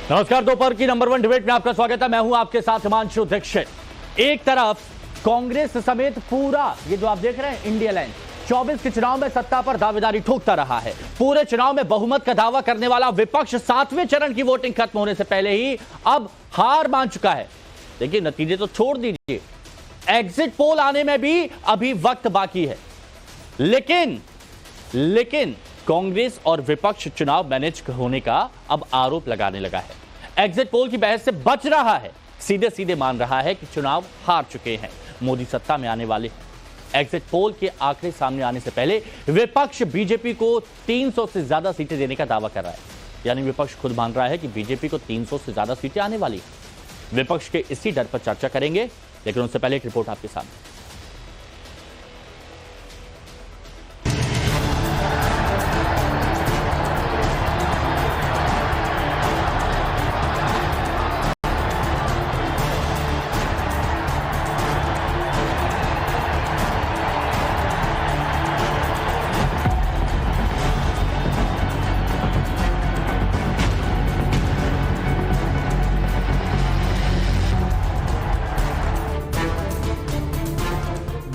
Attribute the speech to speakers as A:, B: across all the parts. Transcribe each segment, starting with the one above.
A: नमस्कार, दोपहर की नंबर 1 डिबेट में आपका स्वागत है। मैं हूं आपके साथ हिमांशु दीक्षित। एक तरफ कांग्रेस समेत पूरा ये जो आप देख रहे हैं इंडिया लाइन 24 के चुनाव में सत्ता पर दावेदारी ठोकता रहा है। पूरे चुनाव में बहुमत का दावा करने वाला विपक्ष 7वें चरण की वोटिंग खत्म होने से पहले ही अब हार मान चुका है। देखिए, नतीजे तो छोड़ दीजिए, एग्जिट पोल आने में भी अभी वक्त बाकी है। लेकिन कांग्रेस और विपक्ष चुनाव मैनेज होने का अब आरोप लगाने लगा है। एग्जिट पोल की बहस से बच रहा है, सीधे सीधे मान रहा है कि चुनाव हार चुके हैं, मोदी सत्ता में आने वाले। एग्जिट पोल के आंकड़े सामने आने से पहले विपक्ष बीजेपी को 300 से ज्यादा सीटें देने का दावा कर रहा है। यानी विपक्ष खुद मान रहा है कि बीजेपी को 300 से ज्यादा सीटें आने वाली। विपक्ष के इसी डर पर चर्चा करेंगे, लेकिन उससे पहले एक रिपोर्ट आपके सामने।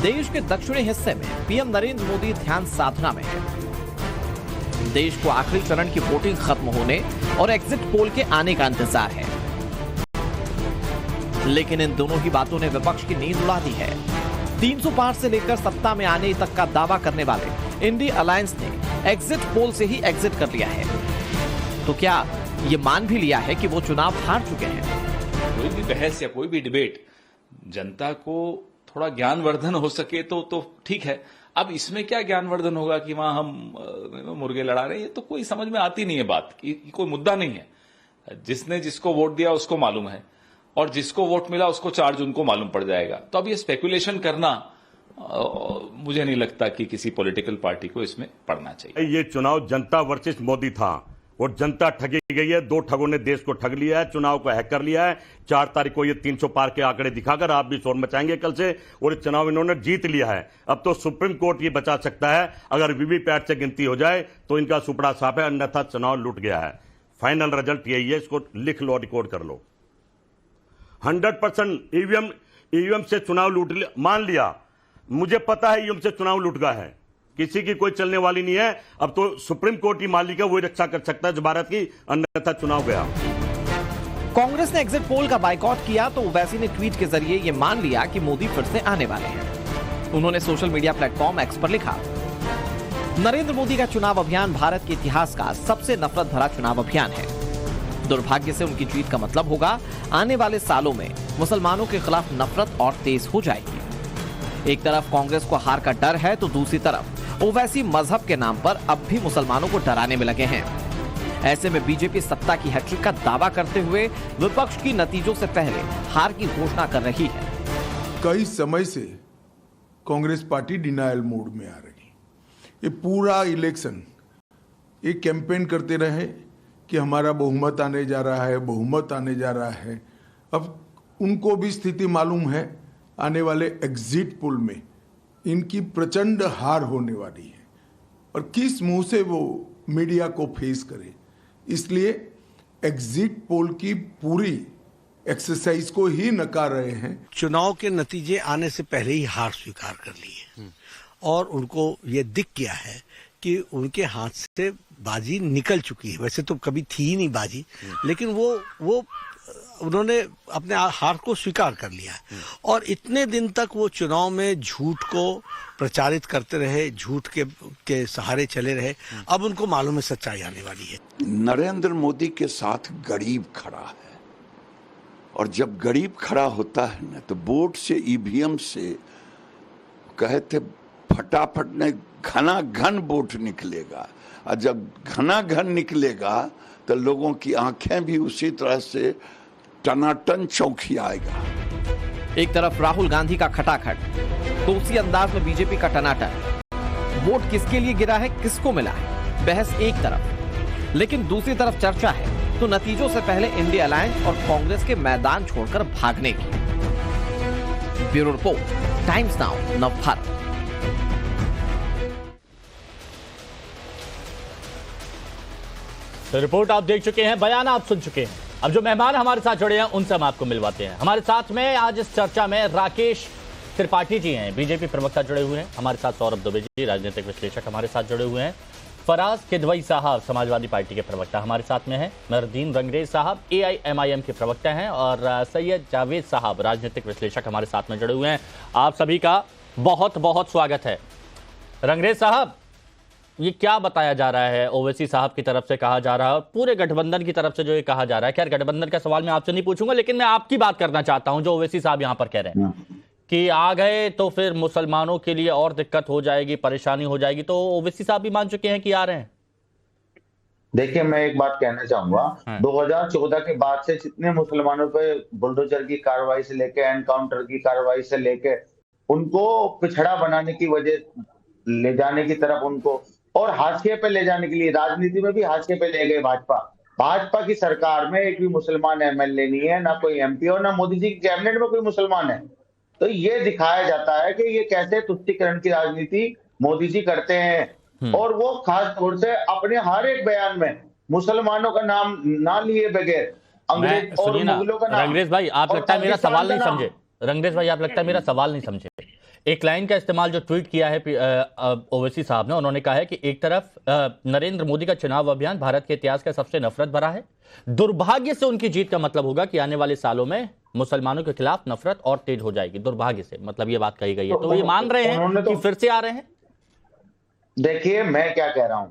B: देश के दक्षिणी हिस्से में पीएम नरेंद्र मोदी ध्यान साधना में है। देश को आखिरी चरण की वोटिंग खत्म होने और एग्जिट पोल के आने का इंतजार है, लेकिन इन दोनों ही बातों ने विपक्ष की नींद उड़ा दी है। 300 पार से लेकर सत्ता में आने तक का दावा करने वाले इंडिया अलायंस ने एग्जिट पोल से ही एग्जिट कर लिया है। तो क्या ये मान भी लिया है कि वो चुनाव हार चुके हैं?
C: कोई भी बहस या कोई भी डिबेट जनता को थोड़ा ज्ञानवर्धन हो सके तो ठीक है। अब इसमें क्या ज्ञानवर्धन होगा कि वहां हम मुर्गे लड़ा रहे हैं? ये तो कोई समझ में आती नहीं है बात कि कोई मुद्दा नहीं है। जिसने जिसको वोट दिया उसको मालूम है, और जिसको वोट मिला उसको 4 जून को मालूम पड़ जाएगा। तो अब ये स्पेकुलेशन करना मुझे नहीं लगता कि किसी पॉलिटिकल पार्टी को इसमें पड़ना चाहिए।
D: ये चुनाव जनता वर्सेस मोदी था और जनता ठगी गई है। 2 ठगों ने देश को ठग लिया है, चुनाव को हैक कर लिया है। 4 तारीख को ये 300 पार के आंकड़े दिखाकर आप भी शोर मचाएंगे कल से, और ये चुनाव इन्होंने जीत लिया है। अब तो सुप्रीम कोर्ट ये बचा सकता है। अगर वीवीपैट से गिनती हो जाए तो इनका सुपड़ा साफ है, अन्यथा चुनाव लूट गया है। फाइनल रिजल्ट यही है, इसको लिख लो, रिकॉर्ड कर लो। 100% ईवीएम से चुनाव लूट लिया, मान लिया। मुझे पता है ईवीएम से चुनाव लूट गया है, किसी की कोई चलने वाली नहीं है। अब तो सुप्रीम कोर्ट ही मालिक है, वही रक्षा कर सकता है जो भारत की, अन्यथा चुनाव गया।
B: कांग्रेस ने एग्जिट पोल का बायकॉट किया तो ओवैसी ने ट्वीट के जरिए ये मान लिया कि मोदी फिर से आने वाले हैं। उन्होंने सोशल मीडिया प्लेटफॉर्म एक्स पर लिखा, नरेंद्र मोदी का चुनाव अभियान भारत के इतिहास का सबसे नफरत भरा चुनाव अभियान है। दुर्भाग्य से उनकी ट्वीट का मतलब होगा आने वाले सालों में मुसलमानों के खिलाफ नफरत और तेज हो जाएगी। एक तरफ कांग्रेस को हार का डर है तो दूसरी तरफ ओवैसी मजहब के नाम पर अब भी मुसलमानों को डराने में लगे हैं। ऐसे में बीजेपी सत्ता की हैट्रिक का दावा करते हुए विपक्ष की नतीजों से पहले हार की घोषणा कर रही है।
E: कई समय से कांग्रेस पार्टी डिनायल मोड में आ रही। ये पूरा इलेक्शन ये कैंपेन करते रहे कि हमारा बहुमत आने जा रहा है, बहुमत आने जा रहा है। अब उनको भी स्थिति मालूम है, आने वाले एग्जिट पोल में इनकी प्रचंड हार होने वाली है, और किस मुंह से वो मीडिया को फेस करे। इसलिए एग्जिट पोल की पूरी एक्सरसाइज को ही नकार रहे हैं।
F: चुनाव के नतीजे आने से पहले ही हार स्वीकार कर ली है, और उनको ये दिख गया है कि उनके हाथ से बाजी निकल चुकी है। वैसे तो कभी थी ही नहीं बाजी, लेकिन वो उन्होंने अपने हार को स्वीकार कर लिया है। और इतने दिन तक वो चुनाव में झूठ को प्रचारित करते रहे, झूठ के सहारे चले रहे। अब उनको मालूम है सच्चाई आने वाली है।
G: नरेंद्र मोदी के साथ गरीब खड़ा है, और जब गरीब खड़ा होता है ना, तो वोट से ईवीएम से कहे थे फटाफट ने घना घन वोट निकलेगा, और जब घना घन निकलेगा तो लोगों की आंखें भी उसी तरह से टनाटन चौंकियाएगा।
B: एक तरफ राहुल गांधी का खटाखट तो उसी अंदाज में बीजेपी का टनाटन। वोट किसके लिए गिरा है, किसको मिला है, बहस एक तरफ, लेकिन दूसरी तरफ चर्चा है तो नतीजों से पहले इंडिया अलायंस और कांग्रेस के मैदान छोड़कर भागने की। Bureau report, times now, Navbharat.
A: तो रिपोर्ट आप देख चुके हैं, बयान आप सुन चुके हैं। अब जो मेहमान हमारे साथ जुड़े हैं उनसे हम आपको मिलवाते हैं। हमारे साथ में आज इस चर्चा में राकेश त्रिपाठी जी हैं, बीजेपी प्रवक्ता जुड़े हुए हैं। हमारे साथ सौरभ दुबे जी, राजनीतिक विश्लेषक हमारे साथ जुड़े हुए हैं। फराज किदवई साहब, समाजवादी पार्टी के प्रवक्ता हमारे साथ में हैं। मेहरुद्दीन रंगरेज साहब AIMIM के प्रवक्ता हैं और सैयद जावेद साहब, राजनीतिक विश्लेषक हमारे साथ में जुड़े हुए हैं। आप सभी का बहुत बहुत स्वागत है। रंगरेज साहब, ये क्या बताया जा रहा है, ओवैसी साहब की तरफ से कहा जा रहा है, पूरे गठबंधन की तरफ से जो ये कहा जा रहा है? खैर, गठबंधन का सवाल मैं आपसे नहीं पूछूंगा, लेकिन मैं आपकी बात करना चाहता हूं। जो ओवैसी साहब यहां पर कह रहे हैं कि आ गए तो फिर मुसलमानों के लिए और दिक्कत हो जाएगी, परेशानी हो जाएगी, तो ओवैसी साहब भी मान चुके हैं कि आ रहे हैं?
H: देखिए, मैं एक बात कहना चाहूंगा। 2014 के बाद से जितने मुसलमानों पे बुलडोजर की कार्रवाई से लेके एनकाउंटर की कार्रवाई से लेके उनको पिछड़ा बनाने की वजह ले जाने की तरफ उनको और हाशिए पे ले जाने के लिए, राजनीति में भी हाशिए पे ले गए भाजपा की सरकार में एक भी मुसलमान MLA नहीं है, ना कोई MP और ना मोदी जी की कैबिनेट में कोई मुसलमान है। तो ये दिखाया जाता है कि ये कैसे तुष्टीकरण की राजनीति मोदी जी करते हैं और वो खास तौर से अपने हर एक बयान में मुसलमानों का नाम ना लिए बगैर अंग्रेज और मुगलों का नाम।
A: रंगरेज भाई, आप लगता है मेरा सवाल नहीं समझे। रंगरेज भाई, आप लगता है मेरा सवाल नहीं समझे। एक लाइन का इस्तेमाल जो ट्वीट किया है ओवैसी साहब ने, उन्होंने कहा है कि एक तरफ नरेंद्र मोदी का चुनाव अभियान भारत के इतिहास का सबसे नफरत भरा है, दुर्भाग्य से उनकी जीत का मतलब होगा कि आने वाले सालों में मुसलमानों के खिलाफ नफरत और तेज हो जाएगी। दुर्भाग्य से मतलब ये बात कही गई है, तो ये मान रहे हैं कि फिर से आ रहे हैं?
H: देखिए, मैं क्या कह रहा हूं,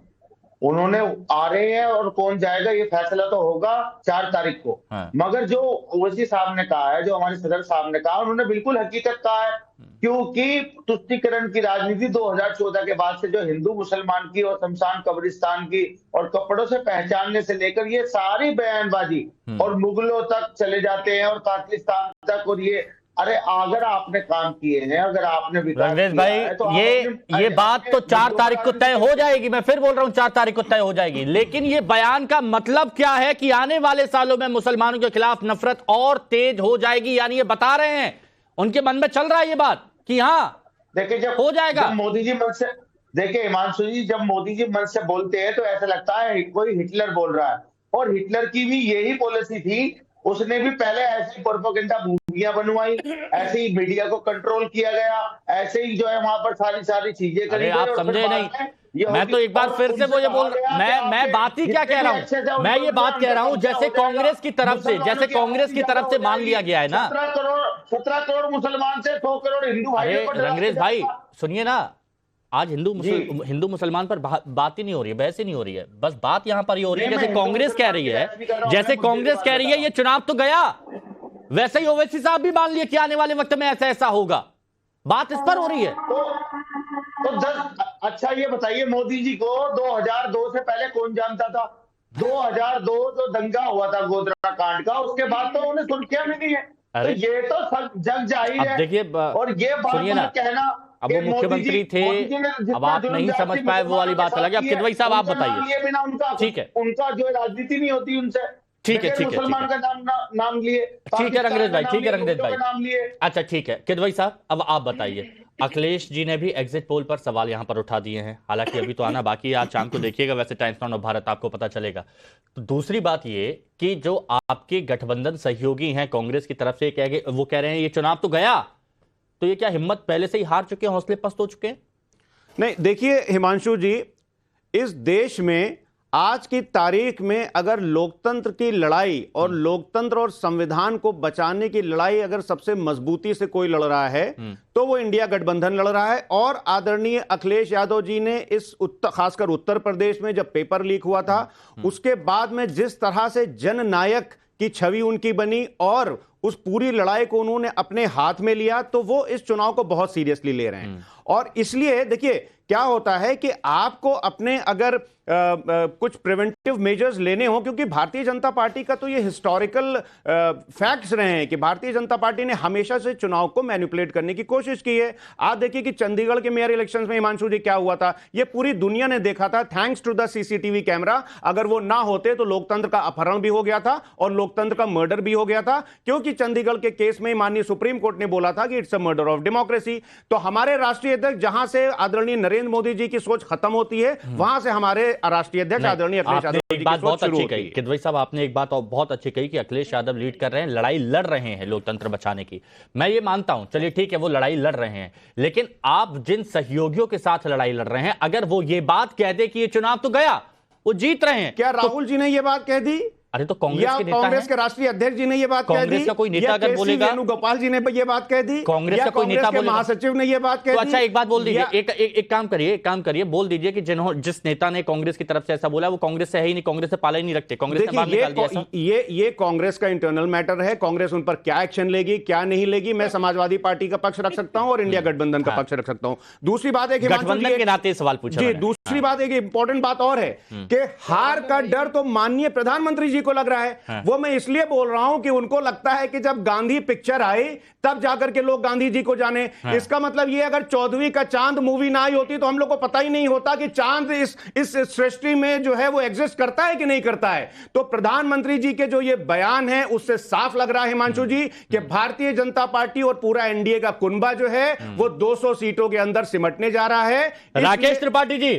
H: उन्होंने आ रहे हैं और कौन जाएगा ये फैसला तो होगा 4 तारीख को। मगर जो ओवैसी साहब ने कहा है, जो हमारे सदर साहब ने कहा, उन्होंने बिल्कुल हकीकत कहा है। क्योंकि तुष्टीकरण की राजनीति 2014 के बाद से जो हिंदू मुसलमान की और शमशान कब्रिस्तान की और कपड़ों से पहचानने से लेकर ये सारी बयानबाजी और मुगलों तक चले जाते हैं और पाकिस्तान तक। और ये अरे, अगर आपने काम किए हैं, अगर आपने
A: रंगरेज भाई, तो ये बात तो 4 तारीख को तय हो जाएगी। मैं फिर बोल रहा हूं 4 तारीख को तय हो जाएगी, लेकिन ये बयान का मतलब क्या है कि आने वाले सालों में मुसलमानों के खिलाफ नफरत और तेज हो जाएगी? यानी ये बता रहे हैं, उनके मन में चल रहा है ये बात कि हाँ
H: देखिए, जब
A: हो जाएगा।
H: जब मोदी जी मन से, देखिए हिमांशु जी, जब मोदी जी मन से बोलते हैं तो ऐसा लगता है कोई हिटलर बोल रहा है। और हिटलर की भी यही पॉलिसी थी, उसने भी पहले ऐसी प्रोपेगेंडा मूवियां बनवाई, ऐसे ही मीडिया को कंट्रोल किया गया, ऐसे ही जो है वहां पर सारी चीजें करी।
A: आप समझे नहीं, मैं तो एक बार फिर से वो ये बोल, मैं बात ही क्या कह रहा हूं, मैं ये बात कह रहा हूं जैसे कांग्रेस की तरफ से मान लिया गया है ना,
H: 17 करोड़ मुसलमान से 100 करोड़ हिंदू भाई।
A: रंगरेज भाई सुनिए ना, आज हिंदू मुसलमान पर बात ही नहीं हो रही है, बहस ही नहीं हो रही है। बस बात यहां पर ये हो रही है, जैसे कांग्रेस कह रही है, ये चुनाव तो गया, वैसे ही ओवैसी साहब भी मान लिए कि आने वाले वक्त में ऐसा होगा। बात इस पर हो रही है।
H: तो अच्छा ये बताइए, मोदी जी को 2002 से पहले कौन जानता था? 2002 जो दंगा हुआ था गोधरा कांड का, उसके बाद तो उन्हें सुर्खियां भी नहीं है। तो ये तो जग जाहिर है।
A: देखिए,
H: और ये बात कहना,
A: अब वो मुख्यमंत्री थे, अब आप नहीं समझ पाए, वो वाली बात अलग है। अब किदवई साहब आप बताइए। ठीक है,
H: उनका जो राजनीति नहीं होती उनसे।
A: ठीक है
H: मुसलमान का नाम लिए,
A: ठीक है रंगरेज भाई, नाम लिए। अच्छा ठीक है किदवई साहब, अब आप बताइए। अखिलेश जी ने भी एग्जिट पोल पर सवाल यहां पर उठा दिए हैं, हालांकि अभी तो आना बाकी है, आज शाम को देखिएगा, वैसे टाइम्स नाउ भारत आपको पता चलेगा। तो दूसरी बात ये कि जो आपके गठबंधन सहयोगी हैं कांग्रेस की तरफ से, वो कह रहे हैं ये चुनाव तो गया, तो ये क्या हिम्मत पहले से ही हार चुके हैं, हौसले पस्त हो चुके हैं?
I: नहीं, देखिए हिमांशु जी, इस देश में आज की तारीख में अगर लोकतंत्र की लड़ाई और लोकतंत्र और संविधान को बचाने की लड़ाई अगर सबसे मजबूती से कोई लड़ रहा है तो वो इंडिया गठबंधन लड़ रहा है। और आदरणीय अखिलेश यादव जी ने इस खासकर उत्तर प्रदेश में जब पेपर लीक हुआ था, उसके बाद में जिस तरह से जननायक की छवि उनकी बनी और उस पूरी लड़ाई को उन्होंने अपने हाथ में लिया, तो वो इस चुनाव को बहुत सीरियसली ले रहे हैं। और इसलिए देखिए क्या होता है कि आपको अपने अगर कुछ प्रिवेंटिव मेजर्स लेने हो, क्योंकि भारतीय जनता पार्टी का तो ये हिस्टोरिकल फैक्ट्स रहे हैं कि भारतीय जनता पार्टी ने हमेशा से चुनाव को मैनिपुलेट करने की कोशिश की है। आप देखिए कि चंडीगढ़ के मेयर इलेक्शंस में हिमांशु जी क्या हुआ था, ये पूरी दुनिया ने देखा था, thanks to the CCTV camera. अगर वो ना होते तो लोकतंत्र का अपहरण भी हो गया था और लोकतंत्र का मर्डर भी हो गया था, क्योंकि की चंडीगढ़ के केस में माननीय सुप्रीम कोर्ट ने बोला था कि it's a murder of democracy. तो हमारे राष्ट्रीय अध्यक्ष जहां से आदरणीय नरेंद्र मोदी जी की सोच खत्म होती है, वहां से हमारे राष्ट्रीय अध्यक्ष आदरणीय अखिलेश यादव जी की
A: बात
I: सोच
A: बहुत
I: शुरू
A: अच्छी
I: होती
A: कही
I: है।
A: किदवई साहब, आपने एक बात और बहुत अच्छी कही कि अखिलेश यादव लीड कर रहे हैं, लड़ाई लड़ रहे हैं लोकतंत्र बचाने की। मैं ये मानता हूं, चलिए ठीक है वो लड़ाई लड़ रहे हैं, लेकिन आप जिन सहयोगियों के साथ लड़ाई लड़ रहे हैं, अगर वो ये बात कह दे कि ये चुनाव तो गया, वो जीत रहे हैं,
I: क्या राहुल जी ने ये बात कह दी?
A: अरे तो कांग्रेस के नेता
I: कांग्रेस
A: हैं?
I: के राष्ट्रीय अध्यक्ष जी ने ये बात कह दी?
A: कांग्रेस का कोई नेता अगर बोलेगा,
I: वेणुगोपाल जी ने ये बात कह दी?
A: कांग्रेस का कोई नेता बोलेगा,
I: महासचिव ने ये बात कह दी?
A: तो अच्छा एक बात बोल दीजिए, एक काम करिए, बोल दीजिए कि जिस नेता ने कांग्रेस की तरफ से ऐसा बोला वो कांग्रेस से है ही नहीं, कांग्रेस से पाला ही नहीं रखते, कांग्रेस ने बाहर निकाल दिया ऐसा?
I: ये कांग्रेस का इंटरनल मैटर है। कांग्रेस उन पर क्या एक्शन लेगी क्या नहीं लेगी, मैं समाजवादी पार्टी का पक्ष रख सकता हूं और इंडिया गठबंधन का पक्ष रख सकता हूं। दूसरी बात है
A: गठबंधन के नाते सवाल पूछा
I: जी, दूसरी बात एक इंपॉर्टेंट बात और है कि हार का डर तो माननीय प्रधानमंत्री जी को लग रहा है। वो मैं इसलिए बोल रहा हूं कि उनको लगता है कि जब गांधी पिक्चर आई तब जाकर के लोग गांधी जी को जाने। इसका मतलब ये, अगर 14वीं का चांद मूवी ना आई होती तो हम लोग को पता ही नहीं होता कि चांद इस सृष्टि में जो है वो एग्जिस्ट करता है कि नहीं करता है। तो प्रधानमंत्री जी के जो ये बयान है उससे साफ लग रहा है हिमांशु जी कि भारतीय जनता पार्टी और पूरा एनडीए का कुनबा जो है वो 200 सीटों के अंदर सिमटने जा रहा है।
A: राकेश त्रिपाठी जी,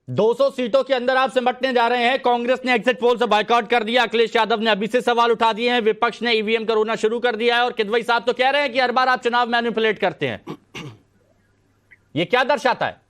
A: 200 सीटों के अंदर आप सिमटने जा रहे हैं। कांग्रेस ने एग्जिट पोल से बायकॉट कर दिया, अखिलेश यादव ने अभी से सवाल उठा दिए हैं, विपक्ष ने ईवीएम का रोना शुरू कर दिया है, और किदवई साहब तो कह रहे हैं कि हर बार आप चुनाव मैनिपुलेट करते हैं। ये क्या दर्शाता है?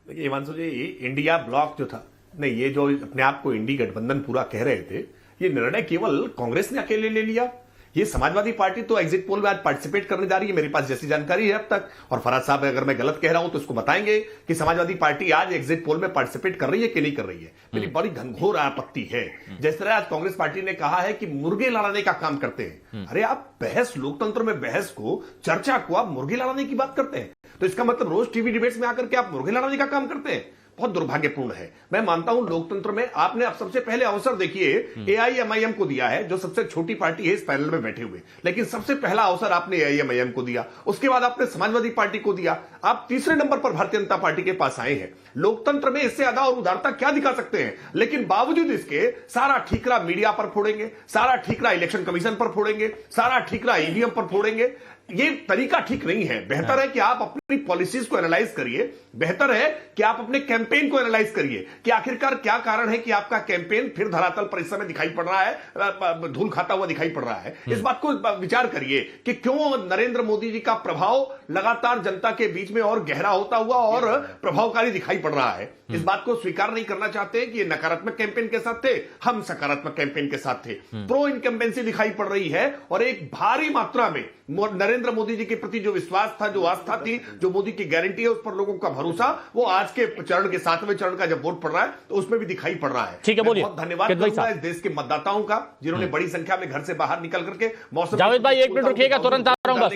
J: देखिए हिमांशु जी, इंडिया ब्लॉक जो था, नहीं, ये जो अपने आप को इंडी गठबंधन पूरा कह रहे थे, ये निर्णय केवल कांग्रेस ने अकेले ले लिया। ये समाजवादी पार्टी तो एग्जिट पोल में आज पार्टिसिपेट करने जा रही है, मेरे पास जैसी जानकारी है अब तक। और फराज साहब अगर मैं गलत कह रहा हूं तो इसको बताएंगे कि समाजवादी पार्टी आज एग्जिट पोल में पार्टिसिपेट कर रही है कि नहीं कर रही है। मेरी बड़ी घनघोर आपत्ति है। जिस तरह आज कांग्रेस पार्टी ने कहा है कि मुर्गे लड़ाने का काम करते हैं। अरे आप बहस, लोकतंत्र में बहस को, चर्चा को आप मुर्गे लड़ाने की बात करते हैं, तो इसका मतलब रोज टीवी डिबेट्स में आकर के आप मुर्गे लड़ाने का काम करते हैं। बहुत दुर्भाग्यपूर्ण है। मैं मानता हूं लोकतंत्र में आपने अब सबसे पहले अवसर देखिए एआईएमआईएम को दिया है, जो सबसे छोटी पार्टी है इस पैनल में बैठे हुए, लेकिन सबसे पहला अवसर आपने एआईएमआईएम को दिया, उसके बाद आपने समाजवादी पार्टी को दिया, आप तीसरे नंबर पर भारतीय जनता पार्टी के पास आए हैं। लोकतंत्र में इससे अदा और उदारता क्या दिखा सकते हैं? लेकिन बावजूद इसके सारा ठीकरा मीडिया पर फोड़ेंगे, सारा ठीकरा इलेक्शन कमीशन पर फोड़ेंगे, सारा ठीकरा ईवीएम पर फोड़ेंगे। ये तरीका ठीक नहीं है। बेहतर है कि आप अपनी पॉलिसीज को एनालाइज करिए, बेहतर है कि आप अपने कैंपेन को एनालाइज करिए कि आखिरकार क्या कारण है कि आपका कैंपेन फिर धरातल पर इस समय दिखाई पड़ रहा है, धूल खाता हुआ दिखाई पड़ रहा है। इस बात को विचार करिए कि क्यों नरेंद्र मोदी जी का प्रभाव लगातार जनता के बीच में और गहरा होता हुआ और प्रभावकारी दिखाई पड़ रहा है। इस बात को स्वीकार नहीं करना चाहते हैं कि ये नकारात्मक कैंपेन के साथ थे, हम सकारात्मक कैंपेन के साथ थे। प्रो इनकम्बेंसी दिखाई पड़ रही है और एक भारी मात्रा में नरेंद्र मोदी जी के प्रति जो विश्वास था, जो आस्था थी, जो मोदी की गारंटी है, उस पर लोगों का भरोसा, वो आज के चरण के 7वें चरण का जब वोट पड़ रहा है तो उसमें भी दिखाई पड़ रहा है।
A: ठीक है, बोलिए।
J: बहुत धन्यवाद करूंगा इस देश के मतदाताओं का जिन्होंने बड़ी संख्या में घर से बाहर निकल करके मौसम।
A: जावेद भाई एक मिनट रुकिएगा, तुरंत आ रहा हूं।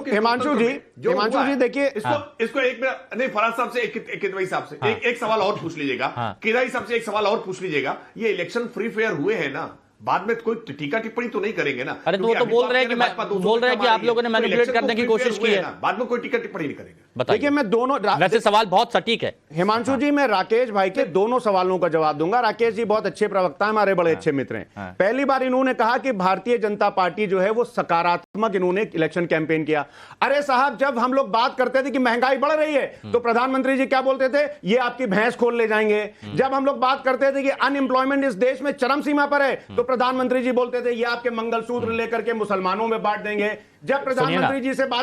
I: हिमांशु जी देखिए
J: इसको एक मिनट, नहीं फराज साहब से, किदवई साहब से एक सवाल और पूछ लीजिएगा, किदवई साहब से एक सवाल और पूछ लीजिएगा। ये इलेक्शन फ्री फेयर हुए हैं ना, बाद में कोई टीका टिप्पणी तो नहीं करेंगे ना?
A: अरे तो वो तो बोल रहे हैं कि आप लोगों ने मैनिपुलेट करने की कोशिश की है,
J: बाद में कोई टीका टिप्पणी नहीं करेंगे।
I: देखिए मैं दोनों,
A: वैसे सवाल बहुत सटीक है
I: हिमांशु जी, मैं राकेश भाई के दोनों सवालों का जवाब दूंगा। राकेश जी बहुत अच्छे प्रवक्ता हैं, हमारे बड़े अच्छे मित्र हैं। पहली बार इन्होंने कहा कि भारतीय जनता पार्टी जो है वो सकारात्मक इन्होंने इलेक्शन कैंपेन किया। अरे साहब, जब हम लोग बात करते थे कि महंगाई बढ़ रही है तो प्रधानमंत्री जी क्या बोलते थे? ये आपकी भैंस खोल ले जाएंगे। जब हम लोग बात करते थे कि अनएम्प्लॉयमेंट इस देश में चरम सीमा पर है तो प्रधानमंत्री जी बोलते थे ये आपके मंगलसूत्र लेकर के मुसलमानों में बांट देंगे। जब प्रधानमंत्री जी से बात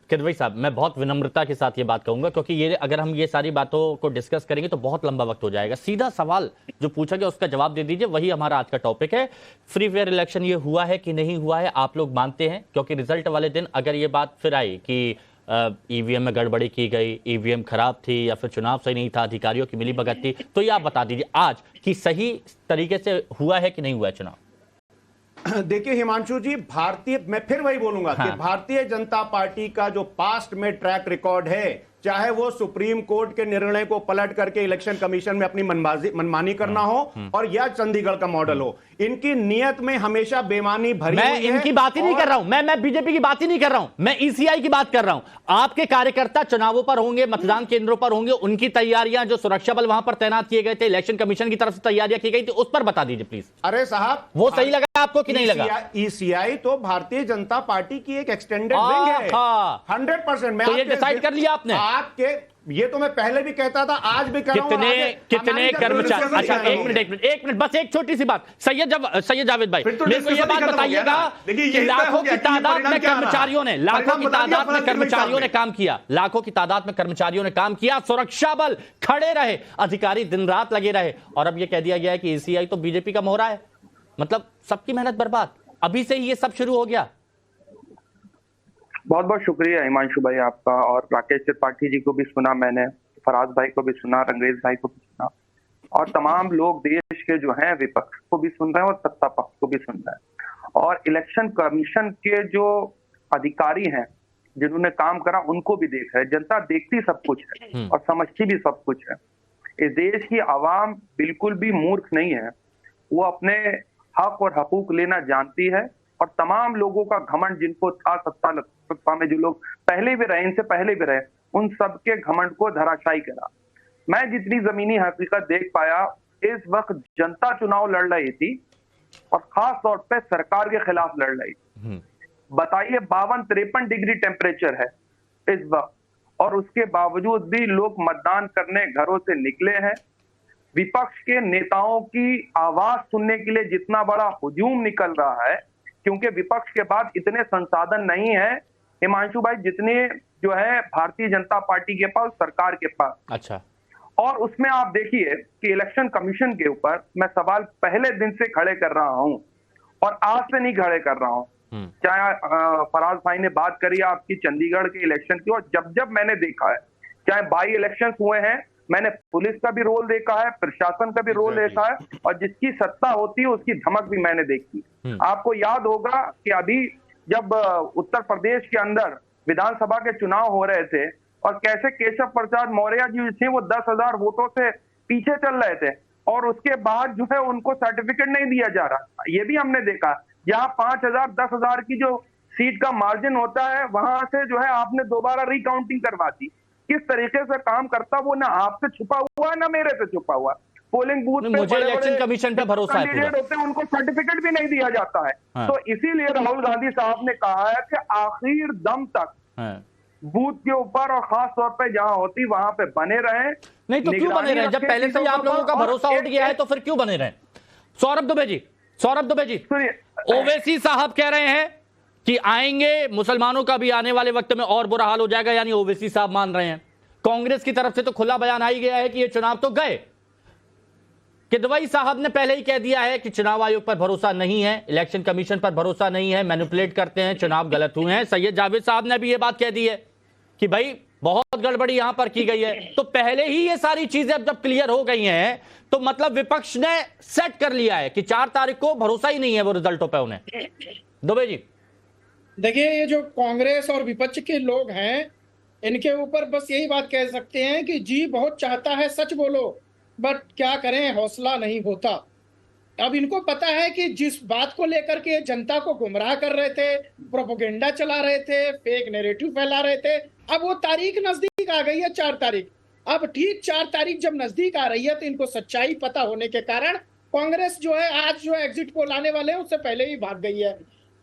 A: किदवई साहब, मैं बहुत विनम्रता के साथ ये बात कहूंगा, क्योंकि ये अगर हम ये सारी बातों को डिस्कस करेंगे तो बहुत लंबा वक्त हो जाएगा। सीधा सवाल जो पूछा गया उसका जवाब दे दीजिए, वही हमारा आज का टॉपिक है। फ्री फेयर इलेक्शन ये हुआ है कि नहीं हुआ है, आप लोग मानते हैं? क्योंकि रिजल्ट वाले दिन अगर ये बात फिर आई कि ईवीएम में गड़बड़ी की गई, ईवीएम खराब थी या फिर चुनाव सही नहीं था, अधिकारियों की मिलीभगत थी, तो ये आप बता दीजिए आज कि सही तरीके से हुआ है कि नहीं हुआ है चुनाव?
I: देखिए हिमांशु जी, मैं फिर वही बोलूंगा कि भारतीय जनता पार्टी का जो पास्ट में ट्रैक रिकॉर्ड है चाहे वो सुप्रीम कोर्ट के निर्णय को पलट करके इलेक्शन कमीशन में अपनी मनमानी करना हो और या चंडीगढ़ का मॉडल हो, इनकी नियत में हमेशा बेईमानी भरी हुई है।
A: मैं इनकी बात ही नहीं कर रहा हूं, मैं बीजेपी की बात ही नहीं कर रहा हूं, मैं ईसीआई की बात कर रहा हूं। आपके कार्यकर्ता चुनावों पर होंगे, मतदान केंद्रों पर होंगे, उनकी तैयारियां, जो सुरक्षा बल वहां पर तैनात किए गए थे, इलेक्शन कमीशन की तरफ से तैयारियां की गई थी, उस पर बता दीजिए प्लीज।
I: अरे साहब,
A: वो सही लगा आपको कि नहीं लगा?
I: ईसीआई तो भारतीय जनता पार्टी की एक एक्सटेंडेड विंग है 100%।
A: तो ये डिसाइड कर लिया आपने?
I: आपके ये तो मैं पहले भी कहता था, आज भी कह रहा हूं।
A: कितने कर्मचारी? अच्छा एक मिनट बस एक छोटी सी बात, सैयद जावेद भाई, मेरे को ये बात बताइएगा कि लाखों की तादाद में कर्मचारियों ने, लाखों की तादाद में कर्मचारियों ने काम किया, लाखों की तादाद में कर्मचारियों ने काम किया, सुरक्षा बल खड़े रहे, अधिकारी दिन रात लगे रहे, और अब ये कह दिया गया है कि ईसीआई तो बीजेपी का मोहरा है। मतलब सबकी मेहनत बर्बाद, अभी से ही ये सब शुरू हो गया।
K: बहुत बहुत शुक्रिया हिमांशु भाई आपका, और राकेश त्रिपाठी जी को भी सुना मैंने, फराज भाई को भी सुना, रंगरेज भाई को भी सुना, और तमाम लोग देश के जो हैं विपक्ष को भी सुन रहे हैं और सत्ता पक्ष को भी सुन रहे हैं, और इलेक्शन कमीशन के जो अधिकारी हैं जिन्होंने काम करा उनको भी देख रहे हैं। जनता देखती सब कुछ है और समझती भी सब कुछ है। इस देश की आवाम बिल्कुल भी मूर्ख नहीं है, वो अपने हक और हकूक लेना जानती है, और तमाम लोगों का घमंड जिनको था सत्ता में, जो लोग पहले भी रहे, इनसे पहले भी रहे, उन सबके घमंड को धराशायी करा। मैं जितनी जमीनी हकीकत देख पाया, इस वक्त जनता चुनाव लड़ रही थी और खास तौर पे सरकार के खिलाफ लड़ रही थी। बताइए 52-53 डिग्री टेम्परेचर है इस वक्त, और उसके बावजूद भी लोग मतदान करने घरों से निकले हैं। विपक्ष के नेताओं की आवाज सुनने के लिए जितना बड़ा हुजूम निकल रहा है, क्योंकि विपक्ष के पास इतने संसाधन नहीं है हिमांशु भाई जितने जो है भारतीय जनता पार्टी के पास, सरकार के पास।
A: अच्छा,
K: और उसमें आप देखिए कि इलेक्शन कमीशन के ऊपर मैं सवाल पहले दिन से खड़े कर रहा हूं, और आज से नहीं खड़े कर रहा हूं। चाहे फराज भाई ने बात करी आपकी चंडीगढ़ के इलेक्शन की, और जब जब मैंने देखा है, चाहे बाई इलेक्शन हुए हैं, मैंने पुलिस का भी रोल देखा है, प्रशासन का भी रोल देखा है, और जिसकी सत्ता होती है उसकी धमक भी मैंने देखी। आपको याद होगा कि अभी जब उत्तर प्रदेश के अंदर विधानसभा के चुनाव हो रहे थे, और कैसे केशव प्रसाद मौर्य जी थे वो 10,000 वोटों से पीछे चल रहे थे, और उसके बाद जो है उनको सर्टिफिकेट नहीं दिया जा रहा। ये भी हमने देखा, जहां 5,000 10,000 की जो सीट का मार्जिन होता है, वहां से जो है आपने दोबारा रिकाउंटिंग करवा दी। किस तरीके से काम करता वो ना आपसे छुपा हुआ ना मेरे से छुपा हुआ। पोलिंग बूथ पे
A: मुझे इलेक्शन कमीशन पे भरोसा है,
K: कैंडिडेट होते हैं उनको सर्टिफिकेट भी नहीं दिया जाता है। तो इसीलिए राहुल गांधी साहब ने कहा है कि आखिर दम तक बूथ के ऊपर और खास तौर पे जहां होती वहां पे बने रहे।
A: नहीं तो क्यों बने रहे? जब पहले से ही आप लोगों का भरोसा उठ गया है तो फिर क्यों बने रहे? सौरभ दुबे जी, ओवैसी साहब कह रहे हैं कि आएंगे, मुसलमानों का भी आने वाले वक्त में और बुरा हाल हो जाएगा, यानी ओवैसी साहब मान रहे हैं। कांग्रेस की तरफ से तो खुला बयान आ ही गया है कि ये चुनाव तो गए। किदवई साहब ने पहले ही कह दिया है कि चुनाव आयोग पर भरोसा नहीं है, इलेक्शन कमीशन पर भरोसा नहीं है, मैनिपुलेट करते हैं, चुनाव गलत हुए हैं। सैयद जावेद साहब ने भी ये बात कह दी है कि भाई बहुत गड़बड़ी यहां पर की गई है। तो पहले ही ये सारी चीजें अब जब क्लियर हो गई हैं, तो मतलब विपक्ष ने सेट कर लिया है कि 4 तारीख को भरोसा ही नहीं है वो रिजल्टों पर उन्हें। दुबे जी
L: देखिए, ये जो कांग्रेस और विपक्ष के लोग हैं, इनके ऊपर बस यही बात कह सकते हैं कि जी बहुत चाहता है सच बोलो, बट क्या करें, हौसला नहीं होता। अब इनको पता है कि जिस बात को लेकर के जनता को गुमराह कर रहे थे, प्रोपेगेंडा चला रहे थे, फेक नैरेटिव फैला रहे थे, अब वो तारीख नजदीक आ गई है 4 तारीख। अब ठीक 4 तारीख जब नजदीक आ रही है तो इनको सच्चाई पता होने के कारण कांग्रेस जो है आज जो एग्जिट पोल आने वाले हैं उससे पहले ही भाग गई है।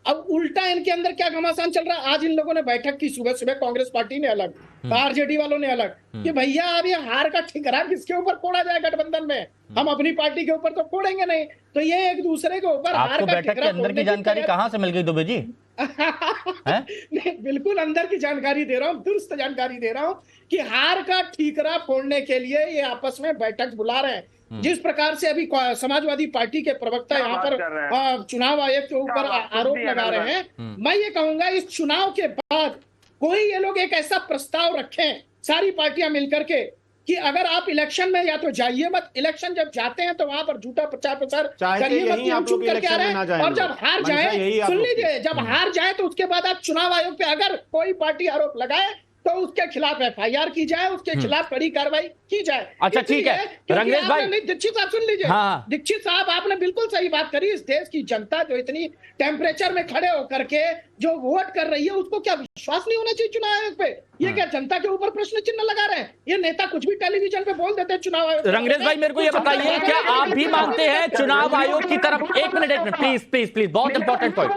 L: अब उल्टा इनके अंदर क्या घमासान चल रहा है। आज इन लोगों ने बैठक की सुबह सुबह, कांग्रेस पार्टी ने अलग, आरजेडी वालों ने अलग, कि भैया अब ये हार का ठिकरा किसके ऊपर फोड़ा जाए गठबंधन में, हम अपनी पार्टी के ऊपर तो फोड़ेंगे नहीं। तो ये एक दूसरे के ऊपर हार का
A: बैठक के अंदर की जानकारी कहां से मिल गई दुबे जी?
L: नहीं, बिल्कुल अंदर की जानकारी दे रहा हूँ, दुरुस्त जानकारी दे रहा हूँ कि हार का ठीकरा फोड़ने के लिए ये आपस में बैठक बुला रहे हैं। जिस प्रकार से अभी समाजवादी पार्टी के प्रवक्ता यहाँ पर चुनाव आयोग के ऊपर आरोप लगा रहे हैं, मैं ये कहूंगा इस चुनाव के बाद कोई ये लोग एक ऐसा प्रस्ताव रखें सारी पार्टियां मिलकर के कि अगर आप इलेक्शन में या तो जाइए मत, इलेक्शन जब जाते हैं तो वहां पर झूठा प्रचार करिए मत, हम चुप करके आ रहे हैं, और जब हार जाए, सुन लीजिए, जब हार जाए तो उसके बाद आप चुनाव आयोग पे अगर कोई पार्टी आरोप लगाए तो उसके खिलाफ एफआईआर की जाए, उसके खिलाफ कड़ी कार्रवाई की जाए।
A: अच्छा ठीक है रंगरेश भाई।
L: दीक्षित साहब सुन लीजिए।
A: हाँ।
L: दीक्षित साहब आपने बिल्कुल सही बात करी। इस देश की जनता जो इतनी टेम्परेचर में खड़े होकर के जो वोट कर रही है, उसको क्या विश्वास नहीं होना चाहिए चुनाव आयोग पे? ये क्या जनता के ऊपर प्रश्न चिन्ह लगा रहे हैं? ये नेता कुछ भी टेलीविजन पे बोल देते हैं चुनाव आयोग।
A: रंगरेश भाई मेरे को ये बताइए, क्या आप भी मानते हैं चुनाव आयोग की तरफ? एक मिनट प्लीज प्लीज प्लीज, बहुत इंपॉर्टेंट पॉइंट,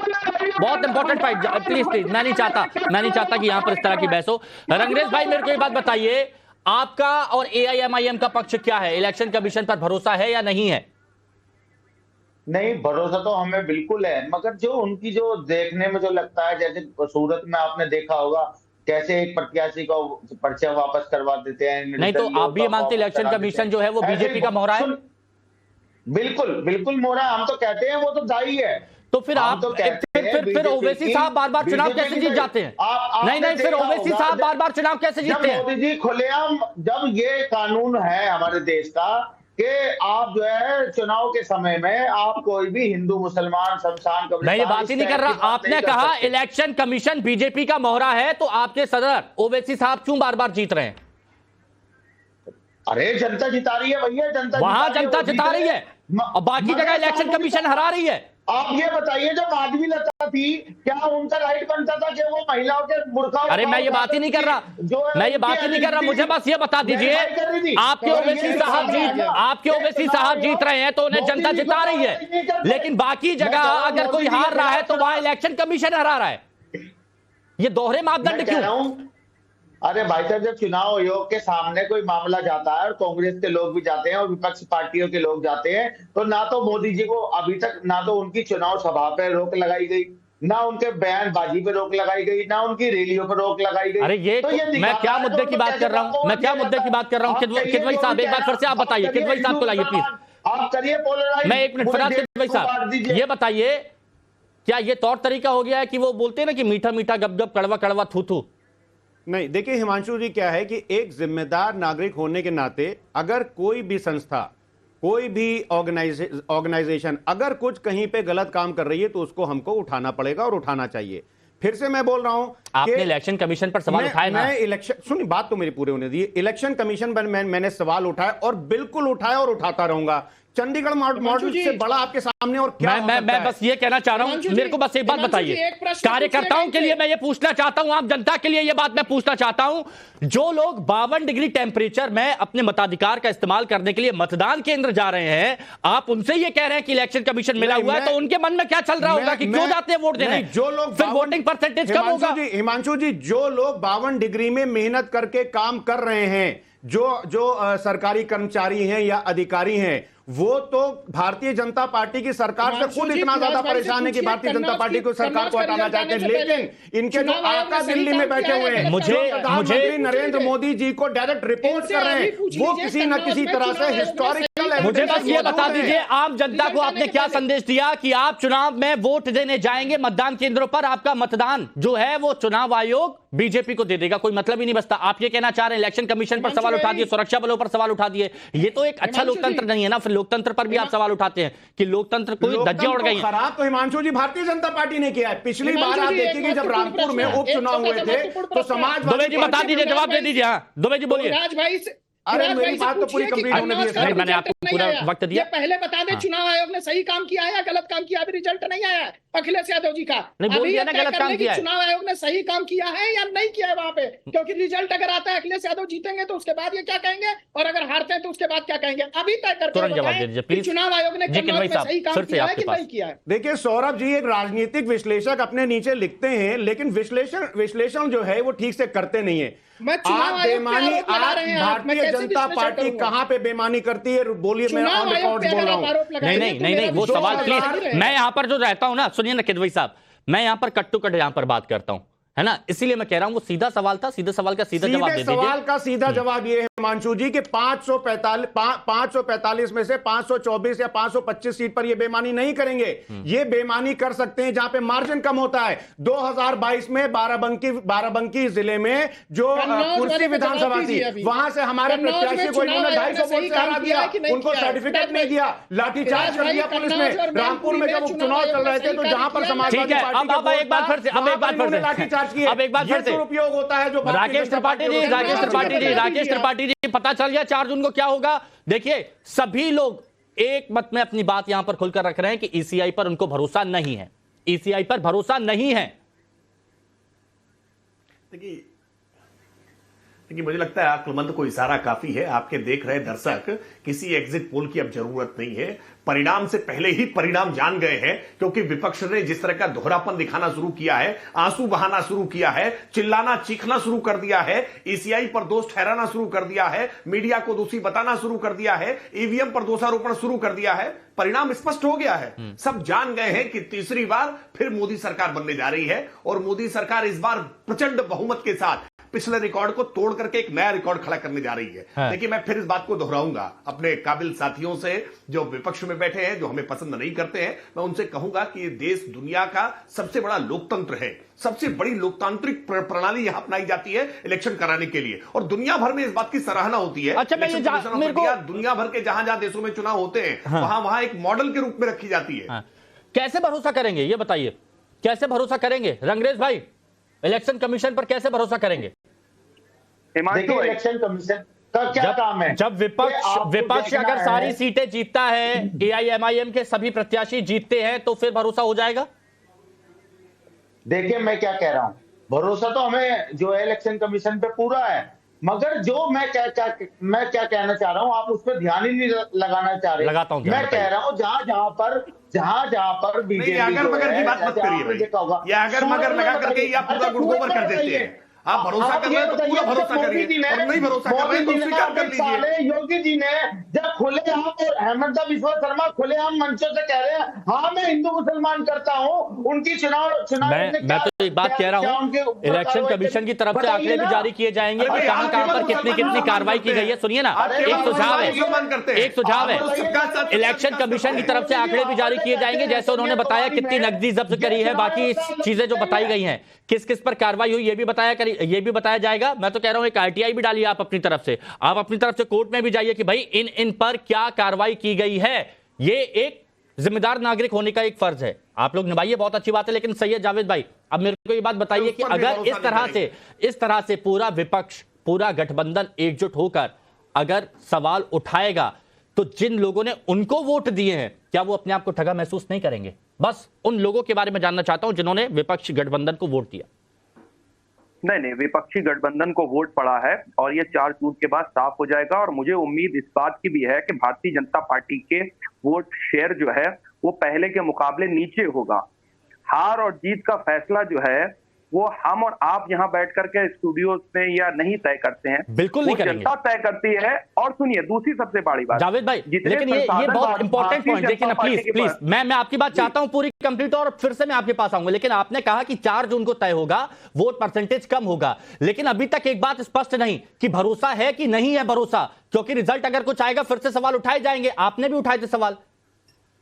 A: बहुत इंपॉर्टेंट पॉइंट, प्लीज प्लीज। मैं नहीं चाहता कि यहां पर इस तरह की बहस हो। रंगरेश भाई मेरे को ये बात बताइए, आपका और एआईएमआईएम का पक्ष क्या है? इलेक्शन कमीशन पर भरोसा है या नहीं है?
H: नहीं, भरोसा तो हमें बिल्कुल है, मगर जो उनकी जो देखने में जो लगता है, जैसे सूरत में आपने देखा होगा कैसे एक प्रत्याशी को पर्चा वापस करवा देते हैं।
A: नहीं तो आप भी ये मानते इलेक्शन कमीशन जो है वो बीजेपी का मोहरा है?
H: बिल्कुल बिल्कुल मोहरा, हम तो कहते हैं वो तो दाई है।
A: तो फिर आप
H: तो
A: फिर ओवैसी साहब बार बार चुनाव कैसे जीत जाते हैं? नहीं फिर ओवैसी साहब बार बार चुनाव कैसे जीतते हैं?
H: मोदी जी खुलेआम, जब ये कानून है हमारे देश का कि आप जो है चुनाव के समय में आप कोई भी हिंदू मुसलमान शमशान,
A: मैं ये बात ही नहीं कर रहा। आपने कहा इलेक्शन कमीशन बीजेपी का मोहरा है, तो आपके सदर ओवैसी साहब क्यों बार बार जीत रहे हैं?
H: अरे जनता जिता रही है भैया, जनता
A: वहां जनता जिता रही है और बाकी जगह इलेक्शन कमीशन हरा रही है।
H: आप ये बताइए, जब माधवी लता थी, क्या उनका राइट बनता था कि वो महिलाओं के बुर्का?
A: अरे मैं ये बात ही नहीं कर रहा, मैं ये बात ही नहीं कर रहा। मुझे बस ये बता दीजिए, आपके ओवैसी साहब जीत रहे हैं तो उन्हें जनता जिता रही है, लेकिन बाकी जगह अगर कोई हार रहा है तो वहां इलेक्शन कमीशन हरा रहा है। ये दोहरे मापदंड क्यों?
H: अरे भाई साहब, जब चुनाव आयोग के सामने कोई मामला जाता है और कांग्रेस के लोग भी जाते हैं और विपक्ष पार्टियों के लोग जाते हैं, तो ना तो मोदी जी को अभी तक ना तो उनकी चुनाव सभा पर रोक लगाई गई, ना उनके बयानबाजी पे रोक लगाई गई, ना उनकी रैलियों पर रोक लगाई गई।
A: अरे ये तो मैं क्या मुद्दे की बात कर रहा हूँ, मैं क्या मुद्दे की बात कर रहा हूँ? किदवई साहब एक बार फिर से आप बताइए, किदवई साहब को लाइए प्लीज।
H: आप करिए पोलराइज।
A: मैं एक मिनट, फराज किदवई साहब ये बताइए, क्या ये तौर तरीका हो गया है कि वो बोलते हैं ना कि मीठा मीठा गप गप कड़वा कड़वा थू थू?
I: नहीं, देखिए हिमांशु जी, क्या है कि एक जिम्मेदार नागरिक होने के नाते अगर कोई भी संस्था, कोई भी ऑर्गेनाइजेशन अगर कुछ कहीं पे गलत काम कर रही है तो उसको हमको उठाना पड़ेगा और उठाना चाहिए। फिर से मैं बोल रहा हूं,
A: आपने इलेक्शन कमीशन पर सवाल उठाए ना?
I: मैं इलेक्शन, सुनिए बात तो मेरी पूरी होने दी। इलेक्शन कमीशन पर मैंने सवाल उठाया और बिल्कुल उठाया और उठाता रहूंगा। चंडीगढ़ मॉडल से बड़ा आपके सामने और क्या
A: मैं बस ये कहना चाह रहा हूं, मेरे को बस एक बात बताइए, कार्यकर्ताओं के लिए मैं ये पूछना चाहता हूं, आम जनता के लिए ये बात मैं पूछना चाहता हूं, जो लोग 52 डिग्री टेम्परेचर में अपने मताधिकार का इस्तेमाल करने के लिए मतदान केंद्र जा रहे हैं, आप उनसे ये कह रहे हैं कि इलेक्शन कमीशन मिला हुआ है, तो उनके मन में क्या चल रहा होगा कि क्यों जाते हैं वोट देने?
I: जो लोग
A: फिर वोटिंग परसेंटेज कम होगा।
I: हिमांशु जी, जो लोग 52 डिग्री में मेहनत करके काम कर रहे हैं, जो सरकारी कर्मचारी हैं या अधिकारी हैं, वो तो भारतीय जनता पार्टी की सरकार से खुद इतना ज्यादा परेशान है कि भारतीय जनता पार्टी को सरकार को हटाना चाहते हैं, लेकिन इनके जो आका दिल्ली में बैठे हुए हैं, मुझे नरेंद्र मोदी जी को डायरेक्ट रिपोर्ट कर रहे हैं, वो किसी न किसी तरह से हिस्टोरिकल।
A: मुझे बस ये बता दीजिए, आम जनता को आपने क्या संदेश दिया कि आप चुनाव में वोट देने जाएंगे मतदान केंद्रों पर, आपका मतदान जो है वो चुनाव आयोग बीजेपी को दे देगा, कोई मतलब ही नहीं बचता। आप ये कहना चाह रहे हैं इलेक्शन कमीशन पर सवाल उठा दिए, सुरक्षा बलों पर सवाल उठा दिए, ये तो एक अच्छा लोकतंत्र नहीं है ना। फिर लोकतंत्र पर भी आप सवाल उठाते हैं कि लोकतंत्र कोई धज्जियां उड़ गई।
I: खराब तो हिमांशु जी भारतीय जनता पार्टी ने किया है। पिछली बार आप देखिए जब रामपुर में उपचुनाव हुए थे तो समाज,
A: दुबे जी बता दीजिए, जवाब दे दीजिए। हाँ दुबे जी बोलिए।
I: अरे मेरी बात तो पूरी कंप्लीट होने दीजिए।
A: मैंने आपको पूरा वक्त दिया।
L: पहले बता दें चुनाव आयोग ने सही काम किया है या गलत काम किया? अभी रिजल्ट नहीं आया है अखिलेश यादव जी का। अभी ये गलत काम किया है, चुनाव आयोग ने सही काम किया है या नहीं किया है वहां पे? क्योंकि रिजल्ट अगर आता है अखिलेश यादव जीतेंगे तो उसके बाद ये क्या कहेंगे, और अगर हारते हैं तो उसके बाद क्या कहेंगे? अभी तय करके चुनाव आयोग ने सही काम किया है कि नहीं किया है?
I: देखिए सौरभ जी, एक राजनीतिक विश्लेषक अपने नीचे लिखते हैं, लेकिन विश्लेषण जो है वो ठीक से करते नहीं है। भारतीय जनता पार्टी कहां पे बेईमानी करती है? बोलिए, मैं ऑन रिकॉर्ड बोल रहा हूं।
A: नहीं, वो सवाल प्लीज, मैं यहां पर जो रहता हूं ना, सुनिए ना किदवई साहब, मैं यहां पर कट टू कट यहां पर बात करता हूं, है ना, इसीलिए मैं कह रहा हूं वो सीधा सवाल था, सीधे सवाल का सीधा जवाब दे दीजिए।
I: सवाल का सीधा जवाब ये है हिमांशु जी कि 545 में से 524 या 525 सीट पर ये बेईमानी नहीं करेंगे। ये बेईमानी कर सकते हैं जहां पे मार्जिन कम होता है। 2022 में बाराबंकी जिले में जो कुर्सी विधानसभा थी, वहां से हमारे प्रत्याशी को इन्होंने 250 वोट से हरा दिया, उनको सर्टिफिकेट नहीं दिया, लाठीचार्ज कर दिया पुलिस ने। रामपुर में जब उपचुनाव चल रहे थे तो जहां पर समाजवादी पार्टी
A: एक बार फिर से
I: लाठीचार्ज किए।
A: अब एक बार
I: ये
A: फिर से
I: दुरुपयोग होता है जो
A: राकेश त्रिपाठी जी पता चल गया 4 जून को क्या होगा। देखिए सभी लोग एक मत में अपनी बात यहां पर खुलकर रख रहे हैं कि ईसीआई पर उनको भरोसा नहीं है, ईसीआई पर भरोसा नहीं है।
J: देखिए मुझे लगता है आक्लमंद को इशारा काफी है। आपके देख रहे दर्शक किसी एग्जिट पोल की अब जरूरत नहीं है, परिणाम से पहले ही परिणाम जान गए हैं, क्योंकि विपक्ष ने जिस तरह का दोहरापन दिखाना शुरू किया है, आंसू बहाना शुरू किया है, चिल्लाना चीखना शुरू कर दिया है, ईसीआई पर दोष ठहराना शुरू कर दिया है, मीडिया को दोषी बताना शुरू कर दिया है, ईवीएम पर दोषारोपण शुरू कर दिया है। परिणाम स्पष्ट हो गया है। सब जान गए हैं कि तीसरी बार फिर मोदी सरकार बनने जा रही है और मोदी सरकार इस बार प्रचंड बहुमत के साथ पिछले रिकॉर्ड को तोड़ करके एक नया रिकॉर्ड खड़ा करने जा रही है। देखिए मैं फिर इस बात को दोहराऊंगा, अपने काबिल साथियों से जो विपक्ष में बैठे हैं, जो हमें पसंद नहीं करते हैं, मैं उनसे कहूंगा कि ये देश दुनिया का सबसे बड़ा लोकतंत्र है, सबसे बड़ी लोकतांत्रिक प्रणाली यहां अपनाई जाती है इलेक्शन कराने के लिए, और दुनिया भर में इस बात की सराहना होती है।
A: अच्छा,
J: दुनिया भर के जहां जहां देशों में चुनाव होते हैं वहां एक मॉडल के रूप में रखी जाती है।
A: कैसे भरोसा करेंगे ये बताइए, कैसे भरोसा करेंगे रंगरेज भाई, इलेक्शन कमीशन पर कैसे भरोसा करेंगे?
H: देखिए इलेक्शन कमीशन का क्या काम है?
A: जब विपक्ष अगर सारी सीटें जीतता है, एआईएमआईएम के सभी प्रत्याशी जीतते हैं, तो फिर भरोसा हो जाएगा?
H: देखिए मैं क्या कह रहा हूं, भरोसा तो हमें जो है इलेक्शन कमीशन पे पूरा है, मगर जो मैं क्या कहना चाह रहा हूं, आप उस पर ध्यान ही नहीं लगाना चाह रहे।
A: लगाता हूं,
H: मैं कह रहा हूं जहां जहां पर बीजेपी
J: अगर मगर की बात मत करिए, या अगर मगर लगा करके या पूरा गुड़गोबर कर देते हैं। आप भरोसा कर रहे हैं तो पूरा भरोसा करिए, और नहीं भरोसा कर रहे हैं तो स्वीकार कर लीजिए।
H: योगी जी ने जब खुलेआम, और हेमंत बिस्वा शर्मा खुलेआम मंचों से कह रहे हैं हाँ मैं हिंदू मुसलमान करता हूं, उनकी चुनाव
A: मैं तो एक बात कह रहा हूं, इलेक्शन कमीशन की तरफ से आंकड़े भी जारी किए जाएंगे कि कहां पर कितनी कार्रवाई की गई है। सुनिए ना, एक सुझाव है, इलेक्शन कमीशन की तरफ से आंकड़े भी जारी किए जाएंगे, जैसे उन्होंने बताया कितनी नकदी जब्त करी है, बाकी चीजें जो बताई गई हैं, किस किस पर कार्रवाई हुई ये भी बताया जाएगा। मैं तो कह रहा हूं एक आरटीआई भी डालिए आप अपनी तरफ से, आप अपनी तरफ से कोर्ट में भी जाइए कि भाई इन पर क्या कार्रवाई की गई है। ये एक जिम्मेदार नागरिक होने का एक फर्ज है, आप लोग निभाइए, बहुत अच्छी बात है। लेकिन सैयद जावेद भाई, अब मेरे को ये बात बताइए कि अगर इस तरह से पूरा विपक्ष, पूरा गठबंधन एकजुट होकर अगर सवाल उठाएगा, तो जिन लोगों ने उनको वोट दिए हैं, क्या वो अपने आप को ठगा महसूस नहीं करेंगे? बस उन लोगों के बारे में जानना चाहता हूं जिन्होंने विपक्षी गठबंधन को वोट दिया।
K: नहीं, विपक्षी गठबंधन को वोट पड़ा है और ये 4 जून के बाद साफ हो जाएगा। और मुझे उम्मीद इस बात की भी है कि भारतीय जनता पार्टी के वोट शेयर जो है वो पहले के मुकाबले नीचे होगा। हार और जीत का फैसला जो है वो हम और आप यहाँ बैठ करके स्टूडियो में या नहीं तय करते हैं,
A: बिल्कुल नहीं करेंगे,
K: जनता तय करती है। और सुनिए दूसरी सबसे बड़ी बात
A: जावेद भाई, लेकिन ये बहुत इंपॉर्टेंट पॉइंट, देखिए ना प्लीज मैं आपकी बात चाहता हूं पूरी कंप्लीट, और फिर से मैं आपके पास आऊंगा। लेकिन आपने कहा कि 4 जून को तय होगा, वोट परसेंटेज कम होगा, लेकिन अभी तक एक बात स्पष्ट नहीं कि भरोसा है कि नहीं है भरोसा, क्योंकि रिजल्ट अगर कुछ आएगा फिर से सवाल उठाए जाएंगे। आपने भी उठाए थे सवाल,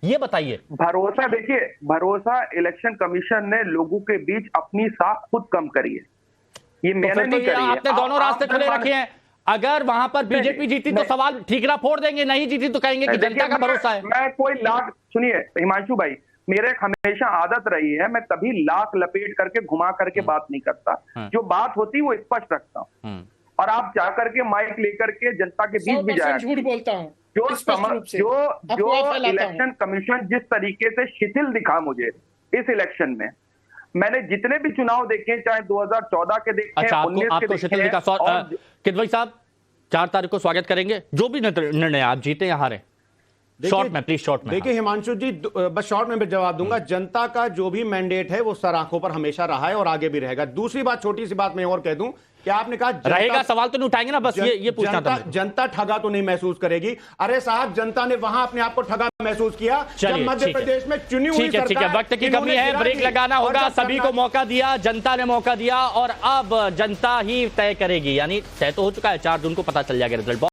A: ये बताइए।
K: भरोसा, देखिए भरोसा इलेक्शन कमीशन ने लोगों के बीच अपनी साख खुद कम करी है, ये मैंने नहीं करी है।
A: आपने दोनों रास्ते खुले रखे हैं, अगर वहां पर बीजेपी जीती तो सवाल ठीकरा फोड़ देंगे, नहीं जीती तो कहेंगे कि जनता का भरोसा है।
K: मैं कोई लाख, सुनिए हिमांशु भाई, मेरे हमेशा आदत रही है, मैं कभी लाख लपेट करके घुमा करके बात नहीं करता, जो बात होती है वो स्पष्ट रखता हूँ। और आप जाकर के माइक लेकर के जनता के बीच भी जाए,
L: झूठ बोलता हूँ,
K: जो इलेक्शन कमीशन जिस तरीके से शिथिल दिखा मुझे इस इलेक्शन में, मैंने जितने भी चुनाव देखे, चाहे 2014 के देखे,
A: अच्छा, आपको शिथिल दिखा। किदवई साहब 4 तारीख को स्वागत करेंगे, जो भी निर्णय आप जीते या हारे, शॉर्ट में प्लीज, शॉर्ट में।
I: देखिए हिमांशु जी, बस शॉर्ट में मैं जवाब दूंगा। जनता का जो भी मैंडेट है वो सर आंखों पर हमेशा रहा है और आगे भी रहेगा। दूसरी बात, छोटी सी बात मैं और कह दूं, क्या आपने कहा
A: रहेगा, सवाल तो नहीं उठाएंगे ना, बस ये पूछना था।
I: जनता ठगा तो नहीं महसूस करेगी? अरे साहब, जनता ने वहां अपने आप को ठगा महसूस किया जब मध्य प्रदेश में चुनी हुई सरकार।
A: ठीक है, वक्त की कमी है, ब्रेक लगाना होगा, सभी को मौका दिया, जनता ने मौका दिया, और अब जनता ही तय करेगी, यानी तय तो हो चुका है, 4 जून को पता चल जाएगा रिजल्ट।